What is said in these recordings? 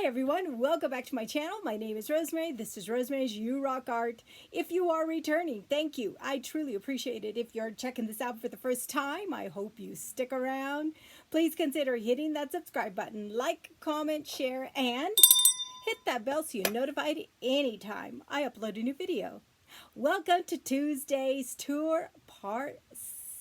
Hi everyone, welcome back to my channel. My name is Rosemary. This is Rosemary's You Rock Art. If you are returning, thank you. I truly appreciate it. If you're checking this out for the first time, I hope you stick around. Please consider hitting that subscribe button, like, comment, share, and hit that bell so you're notified anytime I upload a new video. Welcome to Tuesday's tour, part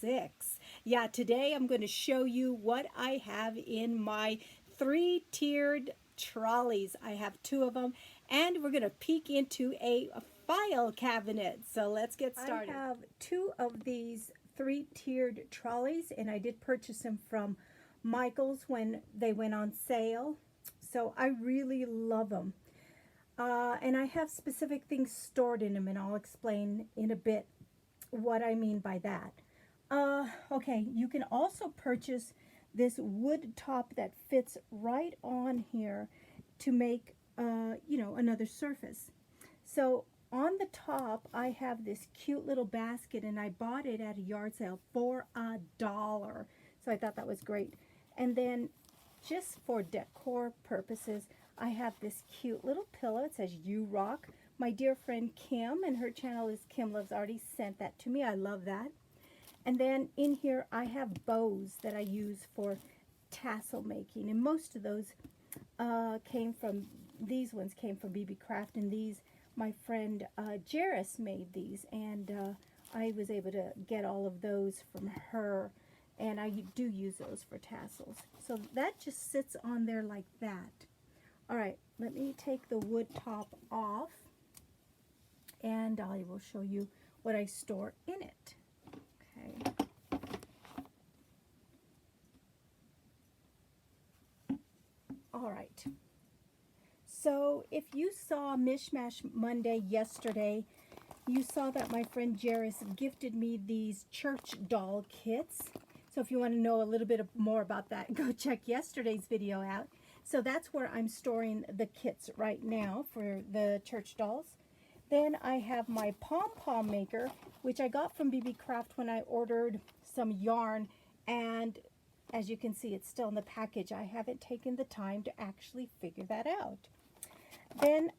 6. Yeah, today I'm going to show you what I have in my 3-tiered trolleys. I have 2 of them, and we're going to peek into a file cabinet. So let's get started. I have 2 of these 3-tiered trolleys, and I did purchase them from Michael's when they went on sale. So I really love them. And I have specific things stored in them, and I'll explain in a bit what I mean by that. Okay, you can also purchase this wood top that fits right on here to make, another surface. So on the top, I have this cute little basket, and I bought it at a yard sale for $1. So I thought that was great. And then just for decor purposes, I have this cute little pillow. It says You Rock. My dear friend Kim, and her channel is Kim Loves, already sent that to me. I love that. And then in here I have bows that I use for tassel making, and most of those these ones came from BB Craft, and these, my friend Jairus made these, and I was able to get all of those from her, and I do use those for tassels. So that just sits on there like that. Alright, let me take the wood top off, and I will show you what I store in it. Okay. All right. So if you saw Mishmash Monday yesterday, you saw that my friend Jairus gifted me these church doll kits. So if you want to know a little bit more about that, go check yesterday's video out. So that's where I'm storing the kits right now for the church dolls. Then I have my pom-pom maker, which I got from BB Craft when I ordered some yarn, and as you can see, it's still in the package. I haven't taken the time to actually figure that out. Then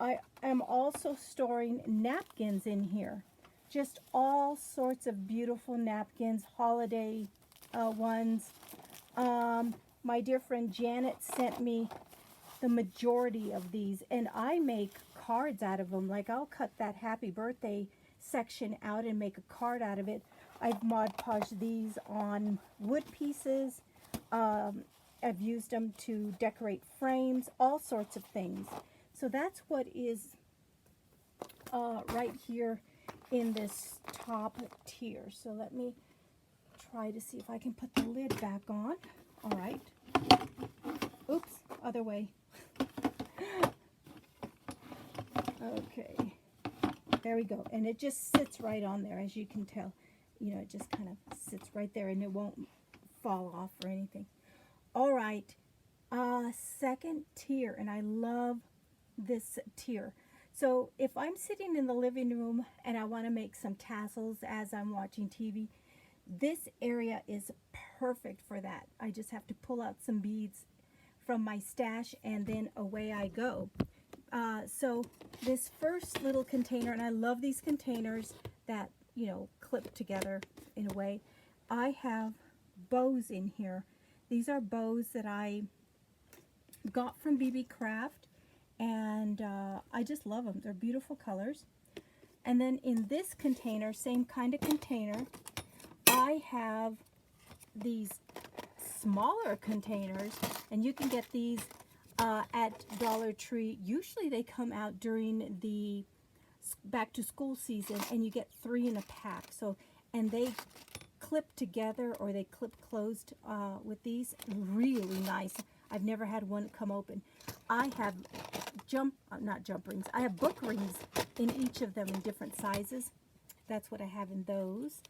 I am also storing napkins in here. Just all sorts of beautiful napkins, holiday ones. My dear friend Janet sent me the majority of these, and I make cards out of them. Like, I'll cut that happy birthday section out and make a card out of it. I've Mod Podged these on wood pieces. I've used them to decorate frames, all sorts of things. So that's what is right here in this top tier. So let me try to see if I can put the lid back on. All right. Oops, other way. Okay, there we go. And it just sits right on there, as you can tell. You know, it just kind of sits right there, and it won't fall off or anything. All right, second tier, and I love this tier. So if I'm sitting in the living room and I want to make some tassels as I'm watching TV, this area is perfect for that. I just have to pull out some beads from my stash, and then away I go. So this first little container, and I love these containers that, clip together in a way. I have bows in here. These are bows that I got from BB Craft, and I just love them. They're beautiful colors. And then in this container, same kind of container, I have these smaller containers, and you can get these at Dollar Tree. Usually they come out during the back to school season, and you get 3 in a pack. So, and they clip together, or they clip closed with these. Really nice. I've never had one come open. I have not jump rings. I have book rings in each of them in different sizes. That's what I have in those.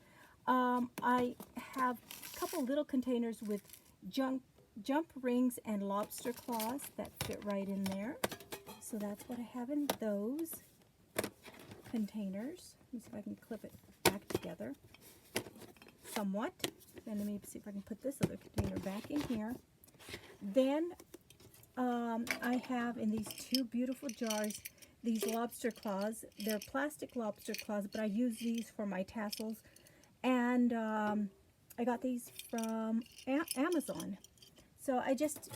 I have a couple little containers with jump rings and lobster claws that fit right in there. So that's what I have in those containers. Let me see if I can clip it back together somewhat. Then let me see if I can put this other container back in here. Then I have in these two beautiful jars these lobster claws. They're plastic lobster claws, but I use these for my tassels. And I got these from Amazon. So I just,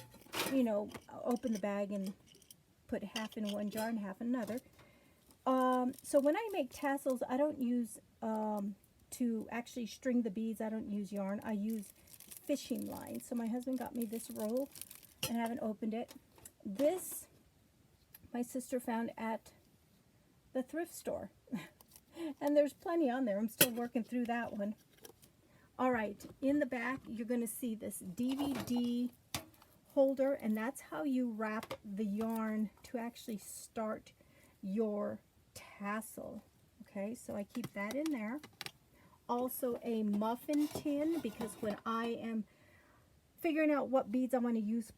you know, open the bag and put half in one jar and half in another. So when I make tassels, I don't use, to actually string the beads, I don't use yarn. I use fishing line. So my husband got me this roll, and I haven't opened it. This, my sister found at the thrift store. And there's plenty on there. I'm still working through that one. All right, in the back, you're going to see this DVD holder, and that's how you wrap the yarn to actually start your tassel. Okay, so I keep that in there. Also a muffin tin, because when I am figuring out what beads I want to use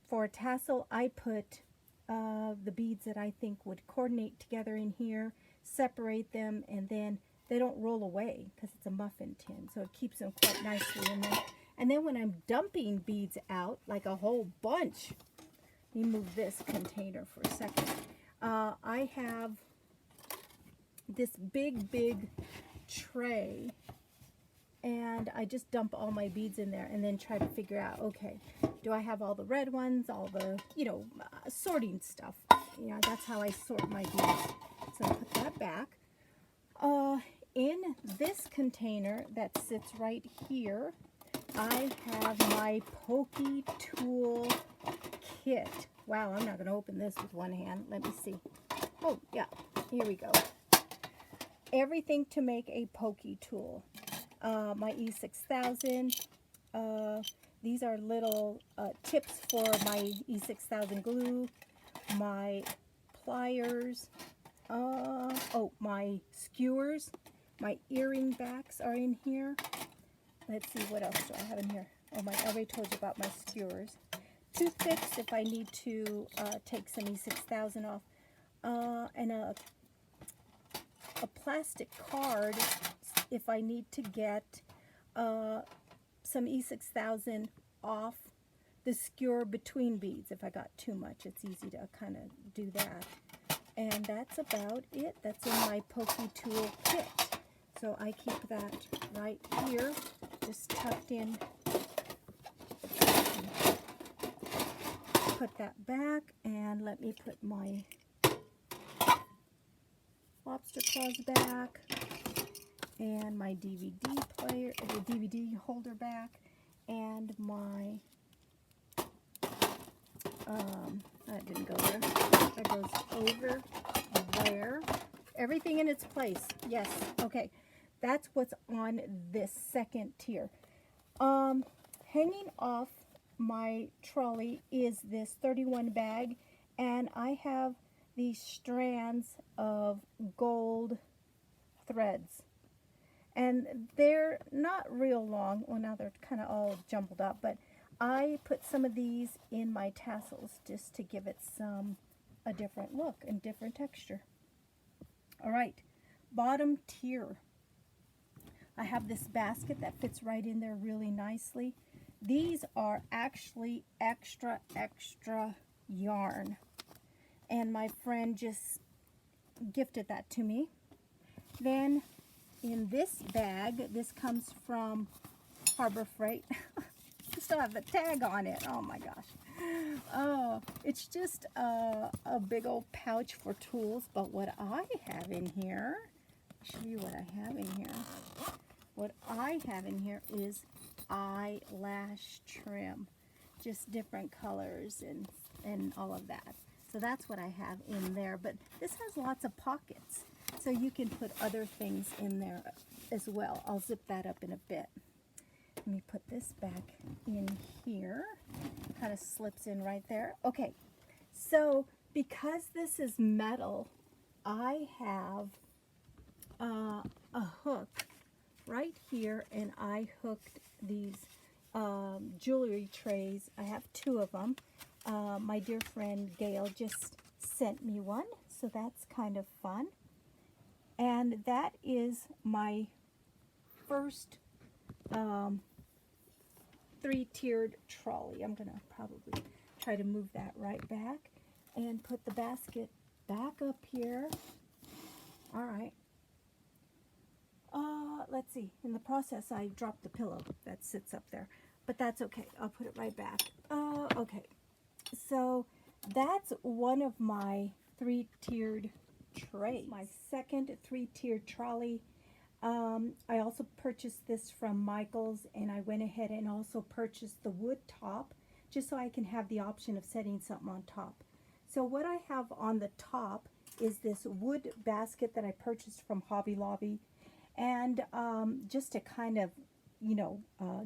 for a tassel, I put the beads that I think would coordinate together in here, separate them, and then they don't roll away because it's a muffin tin, so it keeps them quite nicely in there. And then when I'm dumping beads out, like a whole bunch, let me move this container for a second. I have this big tray, and I just dump all my beads in there and then try to figure out, okay, do I have all the red ones, all the, you know, sorting stuff. You know, that's how I sort my beads. So I put that back. In this container that sits right here, I have my pokey tool kit. Wow, I'm not going to open this with one hand. Let me see. Oh, yeah, here we go. Everything to make a pokey tool. My E6000. These are little tips for my E6000 glue. My pliers. Oh, my skewers. My earring backs are in here. Let's see, what else do I have in here? Oh, I already told you about my skewers. Toothpicks if I need to take some E6000 off. And a plastic card if I need to get some E6000 off the skewer between beads. If I got too much, it's easy to kind of do that. And that's about it. That's in my pokey tool kit. So I keep that right here, just tucked in. Put that back, and let me put my lobster claws back, and my DVD player, the DVD holder back, and my, that didn't go there, that goes over there. Everything in its place. Yes, okay. That's what's on this second tier. Hanging off my trolley is this 31 bag, and I have these strands of gold threads, and they're not real long. Well, now they're kind of all jumbled up, but I put some of these in my tassels just to give it a different look and different texture. All right, bottom tier. I have this basket that fits right in there really nicely. These are actually extra yarn, and my friend just gifted that to me. Then in this bag, this comes from Harbor Freight. I still have the tag on it. Oh my gosh. Oh, it's just a big old pouch for tools. But what I have in here, I'll show you what I have in here. What I have in here is eyelash trim, just different colors and all of that. So that's what I have in there. But this has lots of pockets, so you can put other things in there as well. I'll zip that up in a bit. Let me put this back in here. Kind of slips in right there. Okay, so because this is metal, I have a hook right here, and I hooked these jewelry trays. I have two of them. My dear friend Gail just sent me one, so that's kind of fun. And that is my first three-tiered trolley. I'm going to probably try to move that right back and put the basket back up here. All right. Let's see. In the process, I dropped the pillow that sits up there, but that's okay. I'll put it right back. Okay. So that's one of my 3-tiered trays. My second 3-tiered trolley. I also purchased this from Michael's, and I went ahead and also purchased the wood top just so I can have the option of setting something on top. So what I have on the top is this wood basket that I purchased from Hobby Lobby. And just to kind of,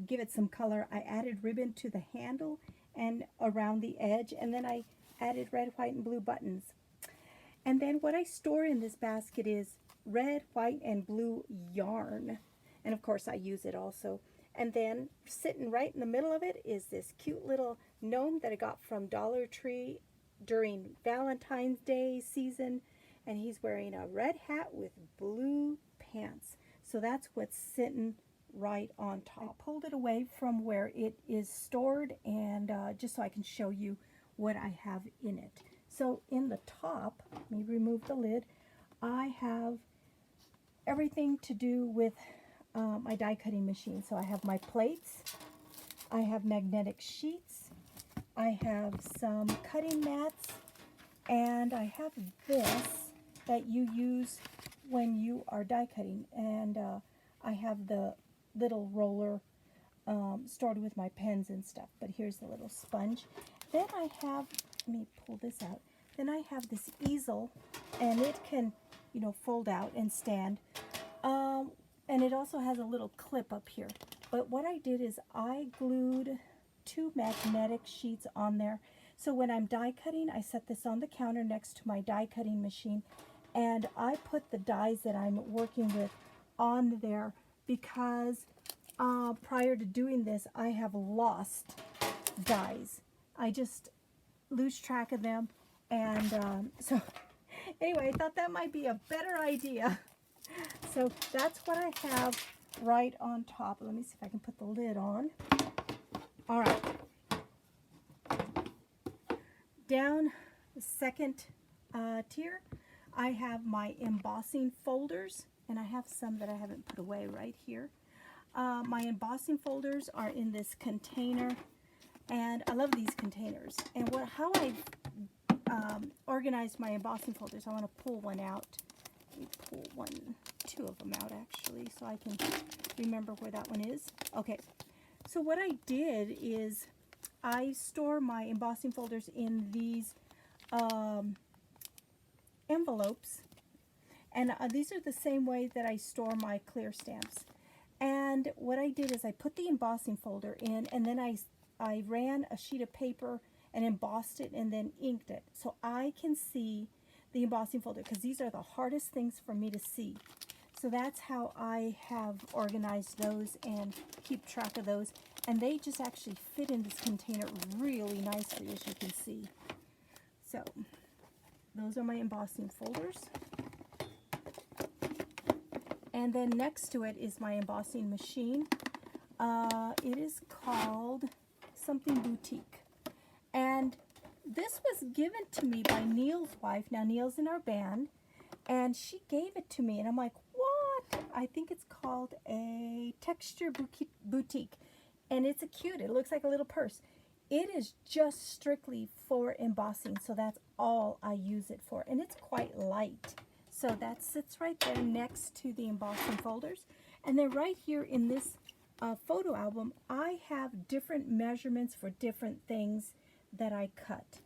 give it some color, I added ribbon to the handle and around the edge, and then I added red, white, and blue buttons. And then what I store in this basket is red, white, and blue yarn. And of course I use it also. And then sitting right in the middle of it is this cute little gnome that I got from Dollar Tree during Valentine's Day season. And he's wearing a red hat with blue pants. So that's what's sitting right on top. I pulled it away from where it is stored, and just so I can show you what I have in it. So in the top, let me remove the lid, I have everything to do with my die cutting machine. So I have my plates, I have magnetic sheets, I have some cutting mats, and I have this that you use when you are die cutting, and I have the little roller stored with my pens and stuff, but here's the little sponge. Then I have, let me pull this out, then I have this easel, and it can, fold out and stand, and it also has a little clip up here. But what I did is I glued 2 magnetic sheets on there, so when I'm die cutting, I set this on the counter next to my die cutting machine, and I put the dies that I'm working with on there because prior to doing this, I have lost dies. I just lose track of them, and so anyway, I thought that might be a better idea. So that's what I have right on top. Let me see if I can put the lid on. All right. Down the second tier, I have my embossing folders, and I have some that I haven't put away right here. My embossing folders are in this container, and I love these containers. And how I organized my embossing folders, I want to pull one out. Let me pull 2 of them out actually, so I can remember where that one is. Okay, so what I did is I store my embossing folders in these envelopes, and these are the same way that I store my clear stamps. And what I did is I put the embossing folder in, and then I ran a sheet of paper and embossed it and then inked it, so I can see the embossing folder, because these are the hardest things for me to see. So that's how I have organized those and keep track of those, and they just actually fit in this container really nicely, as you can see. So those are my embossing folders. And then next to it is my embossing machine. It is called something Boutique. And this was given to me by Neil's wife. Now Neil's in our band, and she gave it to me, and I'm like, what? I think it's called a Texture Boutique, and it's cute. It looks like a little purse. It is just strictly for embossing, so that's all I use it for, and it's quite light. So that sits right there next to the embossing folders. And then right here in this photo album, I have different measurements for different things that I cut.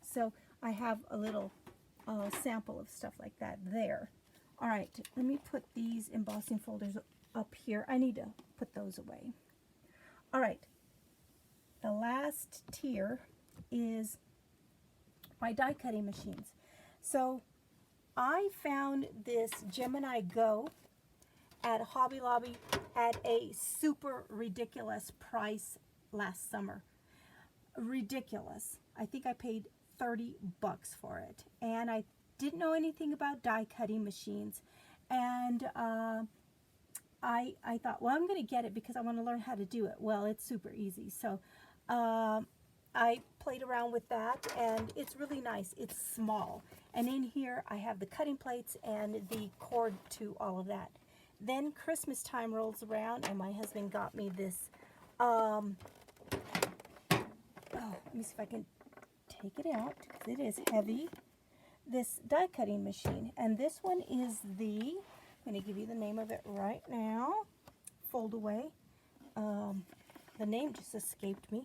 So I have a little sample of stuff like that there. All right, let me put these embossing folders up here. I need to put those away. All right, the last tier is my die cutting machines. So I found this Gemini Go at Hobby Lobby at a super ridiculous price last summer. Ridiculous. I think I paid $30 for it, and I didn't know anything about die cutting machines, and I thought, well, I'm going to get it because I want to learn how to do it. Well, it's super easy. So I played around with that, and it's really nice. It's small. And in here, I have the cutting plates and the cord to all of that. Then Christmas time rolls around, and my husband got me this, oh, let me see if I can take it out, because it is heavy. This die cutting machine, and this one is the, I'm going to give you the name of it right now, Fold Away. The name just escaped me.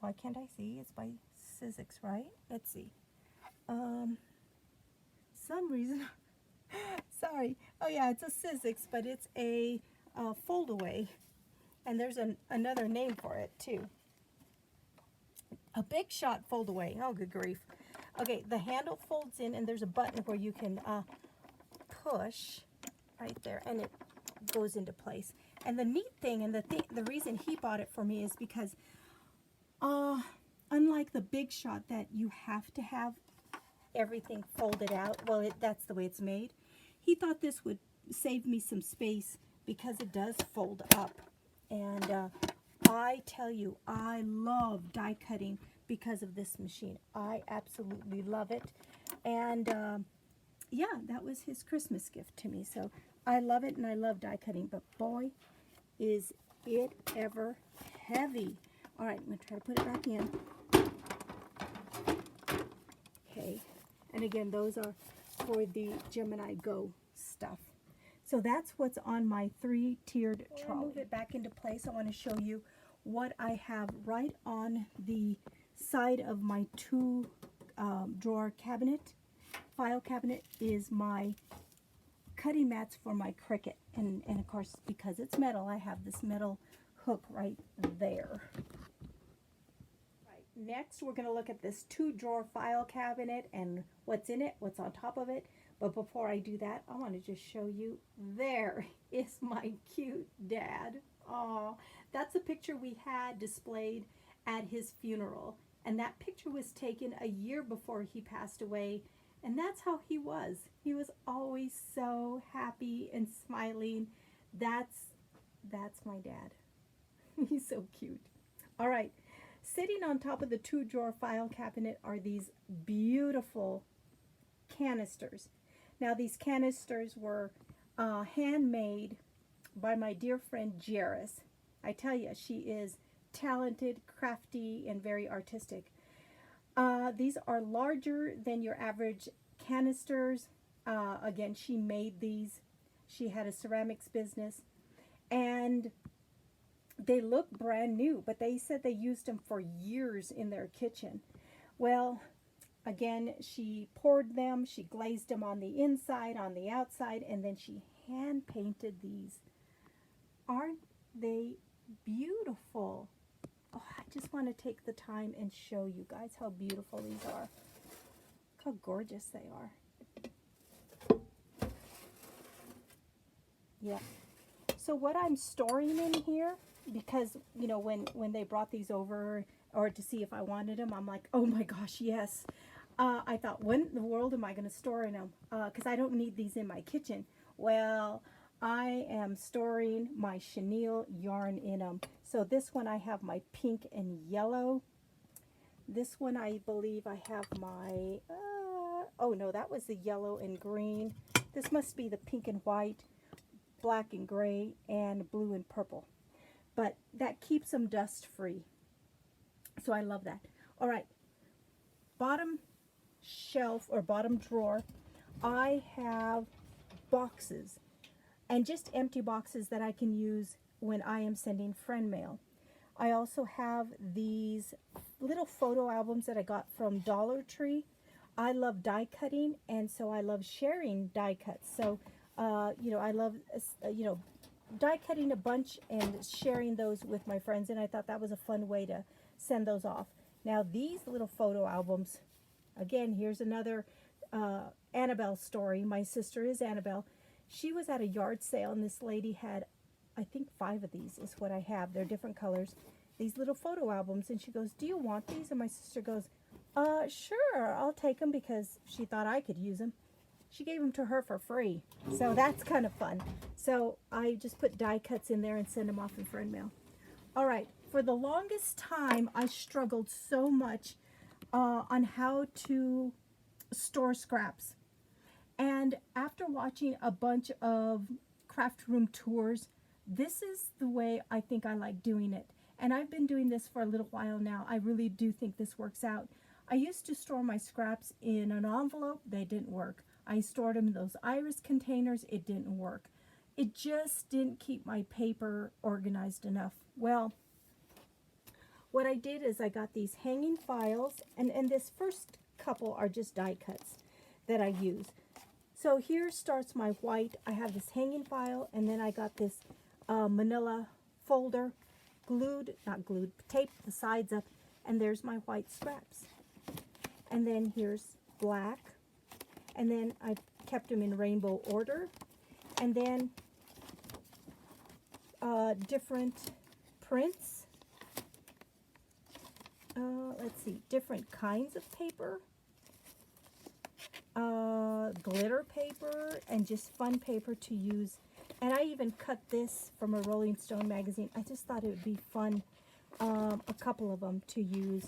Why can't I see? It's by Sizzix, right? Let's see. Some reason, sorry. Oh yeah, it's a Sizzix, but it's a Fold Away, and there's another name for it too. A Big Shot Fold Away. Oh, good grief. Okay, the handle folds in, and there's a button where you can push right there, and it goes into place. And the neat thing, and the reason he bought it for me is because, unlike the Big Shot that you have to have everything folded out, well, that's the way it's made. He thought this would save me some space because it does fold up. And I tell you, I love die cutting because of this machine. I absolutely love it. And yeah, that was his Christmas gift to me. So I love it, and I love die cutting, but boy, is it ever heavy. All right, I'm going to try to put it back in. Okay, and again, those are for the Gemini Go stuff. So that's what's on my 3-tiered trolley. Before I move it back into place, I want to show you what I have right on the side of my 2-drawer cabinet. File cabinet is my cutting mats for my Cricut, and of course, because it's metal, I have this metal hook right there. Right, next we're going to look at this 2-drawer file cabinet and what's in it, what's on top of it. But before I do that, I want to just show you, there is my cute dad. Aw, that's a picture we had displayed at his funeral, and that picture was taken a year before he passed away. And that's how he was. He was always so happy and smiling. That's my dad. He's so cute. All right, sitting on top of the 2-drawer file cabinet are these beautiful canisters. Now these canisters were handmade by my dear friend Jairus. I tell you, she is talented, crafty, and very artistic. These are larger than your average canisters. Again, she made these. She had a ceramics business, and they look brand new, but they said they used them for years in their kitchen. Well, again, she poured them, she glazed them on the inside, on the outside, and then she hand painted these. Aren't they beautiful? Oh, I just want to take the time and show you guys how beautiful these are. Look how gorgeous they are. Yeah. So what I'm storing in here, because, you know, when they brought these over, or to see if I wanted them, I'm like, oh my gosh, yes. I thought, when in the world am I going to store in them? Because I don't need these in my kitchen. Well, I am storing my chenille yarn in them. So this one I have my pink and yellow. This one I believe I have my, oh no, that was the yellow and green. This must be the pink and white, black and gray, and blue and purple. But that keeps them dust free. So I love that. All right, bottom shelf or bottom drawer, I have boxes, and just empty boxes that I can use when I am sending friend mail. I also have these little photo albums that I got from Dollar Tree. I love die cutting, and so I love sharing die cuts. So, you know, I love, you know, die cutting a bunch and sharing those with my friends, and I thought that was a fun way to send those off. Now, these little photo albums, again, here's another Annabelle story. My sister is Annabelle. She was at a yard sale, and this lady had, I think, 5 of these is what I have. They're different colors. These little photo albums, and she goes, do you want these? And my sister goes, sure, I'll take them, because she thought I could use them. She gave them to her for free, so that's kind of fun. So I just put die cuts in there and send them off in friend mail. All right, for the longest time, I struggled so much on how to store scraps. And after watching a bunch of craft room tours, this is the way I think I like doing it. And I've been doing this for a little while now. I really do think this works out. I used to store my scraps in an envelope. They didn't work. I stored them in those iris containers. It didn't work. It just didn't keep my paper organized enough. Well, what I did is I got these hanging files, and this first couple are just die cuts that I use. So here starts my white. I have this hanging file, and then I got this manila folder, not glued, taped the sides up, and there's my white scraps. And then here's black, and then I kept them in rainbow order, and then different prints. Let's see, different kinds of paper. Glitter paper, and just fun paper to use. And I even cut this from a Rolling Stone magazine. I just thought it would be fun, a couple of them to use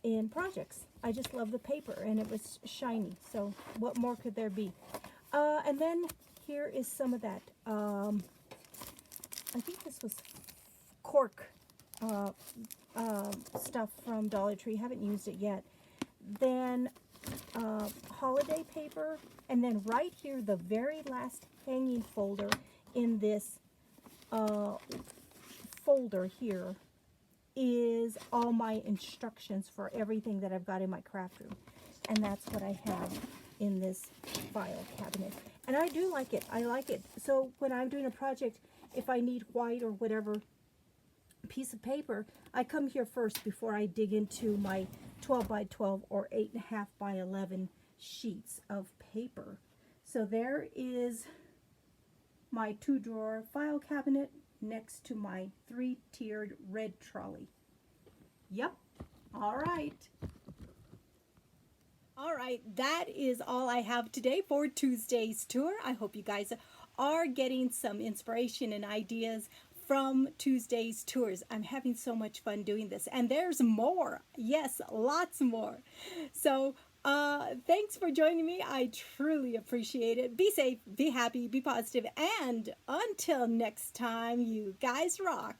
in projects. I just love the paper, and it was shiny, so what more could there be? And then here is some of that, I think this was cork stuff from Dollar Tree. Haven't used it yet. Then holiday paper, and then right here, the very last hanging folder in this folder here is all my instructions for everything that I've got in my craft room, and that's what I have in this file cabinet. And I do like it. I like it. So when I'm doing a project, if I need white or whatever piece of paper, I come here first before I dig into my 12 by 12 or 8.5 by 11 sheets of paper. So there is my 2-drawer file cabinet next to my 3-tiered red trolley. Yep. All right. All right, that is all I have today for Tuesday's tour. I hope you guys are getting some inspiration and ideas from Tuesday's tours. I'm having so much fun doing this, and there's more. Yes, lots more. So thanks for joining me. I truly appreciate it. Be safe, be happy, be positive, and until next time, you guys rock.